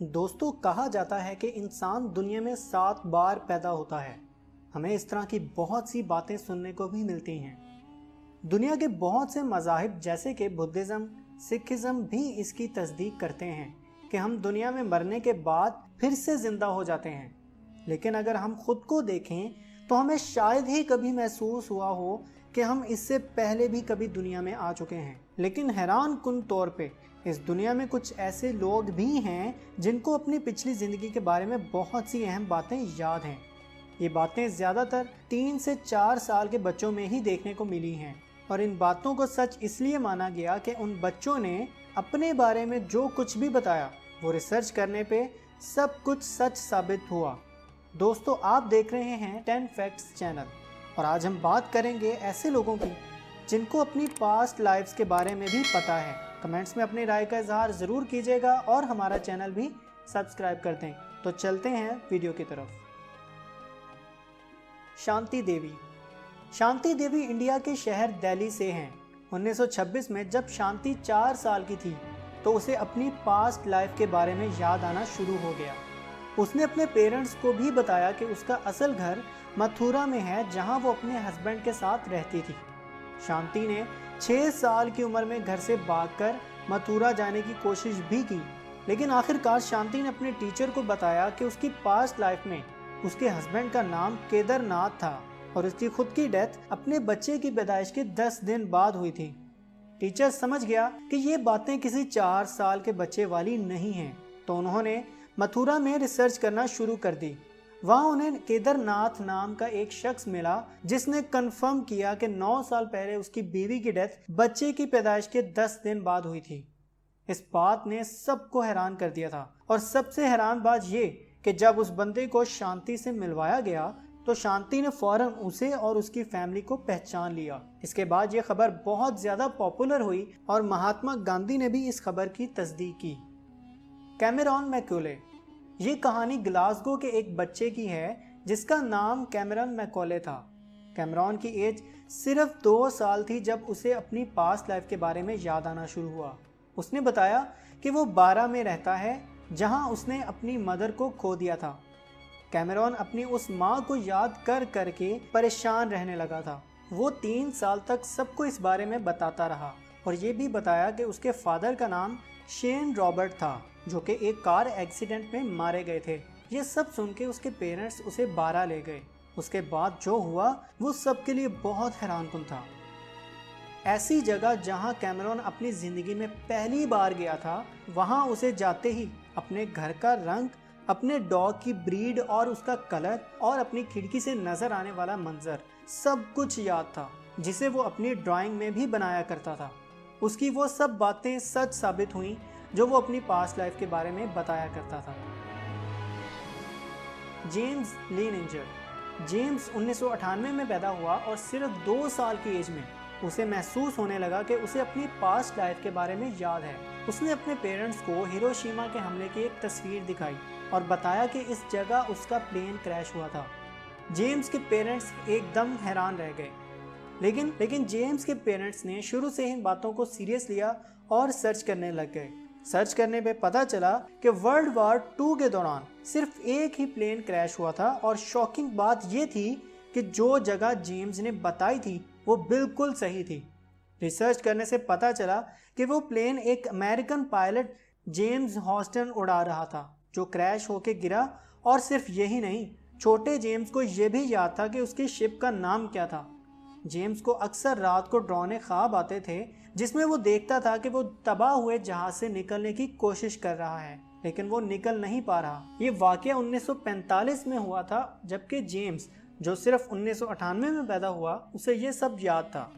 दोस्तों, कहा जाता है कि इंसान दुनिया में 7 बार पैदा होता है। हमें इस तरह की बहुत सी बातें सुनने को भी मिलती हैं। दुनिया के बहुत से मज़ाहिब जैसे कि बुद्धिज़्म, सिखिज़्म भी इसकी तस्दीक करते हैं कि हम दुनिया में मरने के बाद फिर से ज़िंदा हो जाते हैं। लेकिन अगर हम खुद को देखें तो हमें शायद ही कभी महसूस हुआ हो कि हम इससे पहले भी कभी दुनिया में आ चुके हैं। लेकिन हैरान कुन तौर पे इस दुनिया में कुछ ऐसे लोग भी हैं जिनको अपनी पिछली ज़िंदगी के बारे में बहुत सी अहम बातें याद हैं। ये बातें ज़्यादातर 3 से 4 साल के बच्चों में ही देखने को मिली हैं और इन बातों को सच इसलिए माना गया कि उन बच्चों ने अपने बारे में जो कुछ भी बताया वो रिसर्च करने पे सब कुछ सच साबित हुआ। दोस्तों, आप देख रहे हैं 10 फैक्ट्स चैनल और आज हम बात करेंगे ऐसे लोगों की जिनको अपनी पास्ट लाइफ्स के बारे में भी पता है। कमेंट्स में अपनी राय का इजहार ज़रूर कीजिएगा और हमारा चैनल भी सब्सक्राइब कर दें। तो चलते हैं वीडियो की तरफ। शांति देवी। शांति देवी इंडिया के शहर दिल्ली से हैं। 1926 में जब शांति 4 साल की थी तो उसे अपनी पास्ट लाइफ के बारे में याद आना शुरू हो गया। उसने अपने पेरेंट्स को भी बताया कि उसका असल घर मथुरा में है, जहां वो अपने हस्बैंड के साथ रहती थी। शांति ने 6 साल की उम्र में घर से भागकर मथुरा जाने की कोशिश भी की, लेकिन आखिरकार शांति ने अपने टीचर को बताया कि उसकी पास्ट लाइफ में उसके हस्बैंड का नाम केदारनाथ था और उसकी खुद की डेथ अपने बच्चे की पैदाइश के 10 दिन बाद हुई थी। टीचर समझ गया कि ये बातें किसी 4 साल के बच्चे वाली नहीं हैं, तो उन्होंने मथुरा में रिसर्च करना शुरू कर दी। वहाँ उन्हें केदारनाथ नाम का एक शख्स मिला जिसने कंफर्म किया कि 9 साल पहले उसकी बीवी की डेथ बच्चे की पैदाइश के 10 दिन बाद हुई थी। इस बात ने सबको हैरान कर दिया था और सबसे हैरान बात ये कि जब उस बंदे को शांति से मिलवाया गया तो शांति ने फौरन उसे और उसकी फैमिली को पहचान लिया। इसके बाद ये खबर बहुत ज़्यादा पॉपुलर हुई और महात्मा गांधी ने भी इस खबर की तस्दीक की। Cameron Macaulay. ये कहानी ग्लासगो के एक बच्चे की है जिसका नाम कैमरन मैकॉले था। कैमरॉन की एज सिर्फ 2 साल थी जब उसे अपनी पास्ट लाइफ के बारे में याद आना शुरू हुआ। उसने बताया कि वो 12 में रहता है जहां उसने अपनी मदर को खो दिया था। कैमरॉन अपनी उस माँ को याद कर करके परेशान रहने लगा था। वो 3 साल तक सबको इस बारे में बताता रहा और ये भी बताया कि उसके फादर का नाम शेन रॉबर्ट था, जो कि एक कार एक्सीडेंट में मारे गए थे। ये सब सुन के उसके पेरेंट्स उसे 12 ले गए। उसके बाद जो हुआ वो सबके लिए बहुत हैरानकुन था। ऐसी जगह जहां कैमरॉन अपनी ज़िंदगी में पहली बार गया था, वहां उसे जाते ही अपने घर का रंग, अपने डॉग की ब्रीड और उसका कलर और अपनी खिड़की से नज़र आने वाला मंजर सब कुछ याद था, जिसे वो अपनी ड्राइंग में भी बनाया करता था। उसकी वो सब बातें सच साबित हुई जो वो अपनी पास्ट लाइफ के बारे में बताया करता था। जेम्स लीनिंजर। जेम्स 1998 में पैदा हुआ और सिर्फ 2 साल की एज में उसे महसूस होने लगा कि उसे अपनी पास्ट लाइफ के बारे में याद है। उसने अपने पेरेंट्स को हिरोशिमा के हमले की एक तस्वीर दिखाई और बताया कि इस जगह उसका प्लेन क्रैश हुआ था। जेम्स के पेरेंट्स एकदम हैरान रह गए, लेकिन जेम्स के पेरेंट्स ने शुरू से इन बातों को सीरियस लिया और सर्च करने लग गए। सर्च करने पे पता चला कि वर्ल्ड वॉर 2 के दौरान सिर्फ एक ही प्लेन क्रैश हुआ था और शॉकिंग बात ये थी कि जो जगह जेम्स ने बताई थी वो बिल्कुल सही थी। रिसर्च करने से पता चला कि वो प्लेन एक अमेरिकन पायलट जेम्स हॉस्टन उड़ा रहा था जो क्रैश होके गिरा। और सिर्फ यही नहीं, छोटे जेम्स को ये भी याद था कि उसकी शिप का नाम क्या था। जेम्स को अक्सर रात को डरावने ख्वाब आते थे जिसमें वो देखता था कि वो तबाह हुए जहाज से निकलने की कोशिश कर रहा है, लेकिन वो निकल नहीं पा रहा। ये वाकया 1945 में हुआ था, जबकि जेम्स जो सिर्फ 1998 में पैदा हुआ उसे ये सब याद था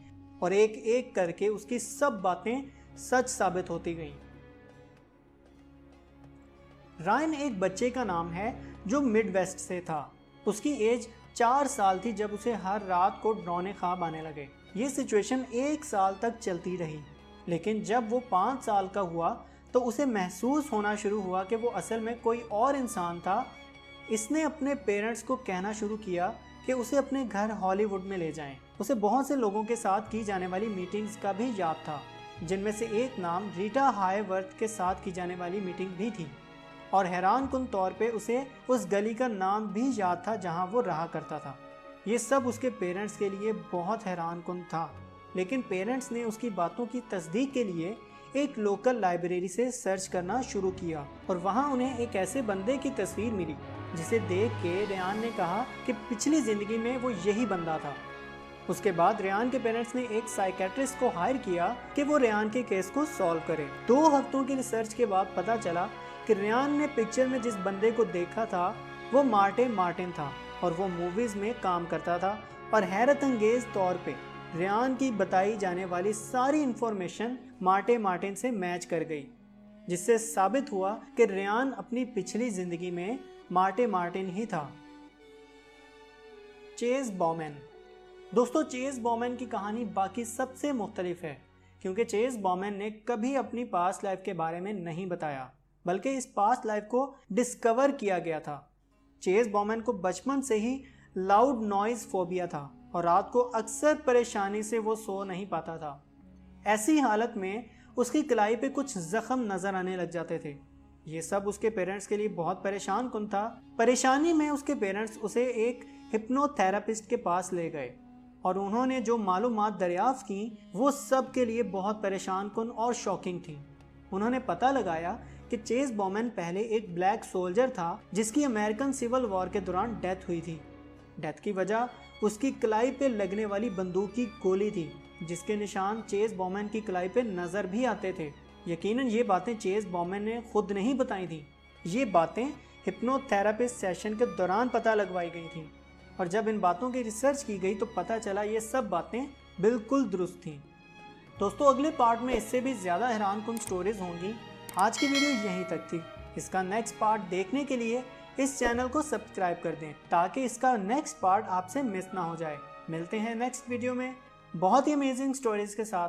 और एक एक करके उसकी सब बातें सच साबित होती गईं। रायन एक बच्चे का नाम है जो मिडवेस्ट से था। उसकी एज 4 साल थी जब उसे हर रात को डरावने ख्वाब आने लगे। ये सिचुएशन 1 साल तक चलती रही, लेकिन जब वो 5 साल का हुआ तो उसे महसूस होना शुरू हुआ कि वो असल में कोई और इंसान था। इसने अपने पेरेंट्स को कहना शुरू किया कि उसे अपने घर हॉलीवुड में ले जाएं। उसे बहुत से लोगों के साथ की जाने वाली मीटिंग्स का भी याद था, जिनमें से एक नाम रीटा हायवर्थ के साथ की जाने वाली मीटिंग भी थी। और हैरानकुन तौर पे उसे उस गली का नाम भी याद था जहां वो रहा करता था। ये सब उसके पेरेंट्स के लिए बहुत हैरानकुन था, लेकिन पेरेंट्स ने उसकी बातों की तस्दीक के लिए एक लोकल लाइब्रेरी से सर्च करना शुरू किया और वहां उन्हें एक ऐसे बंदे की तस्वीर मिली जिसे देख के रेयान ने कहा कि पिछली जिंदगी में वो यही बंदा था। उसके बाद रेयान के पेरेंट्स ने एक साइकेट्रिस्ट को हायर किया कि वो रेयान के केस को सॉल्व करे। 2 हफ्तों की रिसर्च के बाद पता चला कि रेयान ने पिक्चर में जिस बंदे को देखा था वो मार्टिन था और वो मूवीज में काम करता था। और हैरत अंगेज तौर पे रेयान की बताई जाने वाली सारी इंफॉर्मेशन मार्टिन से मैच कर गई, जिससे साबित हुआ कि रेयान अपनी पिछली जिंदगी में मार्टिन ही था। Chase Bowman. दोस्तों, चेज बॉमैन की कहानी बाकी सबसे मुख्तलिफ है, क्योंकि चेज बॉमैन ने कभी अपनी पास्ट लाइफ के बारे में नहीं बताया, बल्कि इस पास्ट लाइफ को डिस्कवर किया गया था। चेज बॉमैन को बचपन से ही लाउड नॉइज फोबिया था और रात को अक्सर परेशानी से वो सो नहीं पाता था। ऐसी हालत में उसकी कलाई पे कुछ जख्म नजर आने लग जाते थे। ये सब उसके पेरेंट्स के लिए बहुत परेशान कुन था। परेशानी में उसके पेरेंट्स उसे एक हिप्नोथेरेपिस्ट के पास ले गए और उन्होंने जो मालूमात दरियाफ्त की वो सब के लिए बहुत परेशान कुन और शॉकिंग थी। उन्होंने पता लगाया कि चेज बॉमैन पहले एक ब्लैक सोल्जर था जिसकी अमेरिकन सिविल वॉर के दौरान डेथ हुई थी। डेथ की वजह उसकी कलाई पे लगने वाली बंदूक की गोली थी, जिसके निशान चेज बॉमैन की कलाई पे नजर भी आते थे। यकीनन ये बातें चेज बॉमैन ने खुद नहीं बताई थी, ये बातें हिप्नोथेरेपिस्ट सेशन के दौरान पता लगवाई गई थी। और जब इन बातों की रिसर्च की गई तो पता चला ये सब बातें बिल्कुल दुरुस्त थीं। दोस्तों, अगले पार्ट में इससे भी ज़्यादा हैरानकुन स्टोरीज होंगी। आज की वीडियो यहीं तक थी। इसका नेक्स्ट पार्ट देखने के लिए इस चैनल को सब्सक्राइब कर दें ताकि इसका नेक्स्ट पार्ट आपसे मिस ना हो जाए। मिलते हैं नेक्स्ट वीडियो में बहुत ही अमेजिंग स्टोरीज के साथ।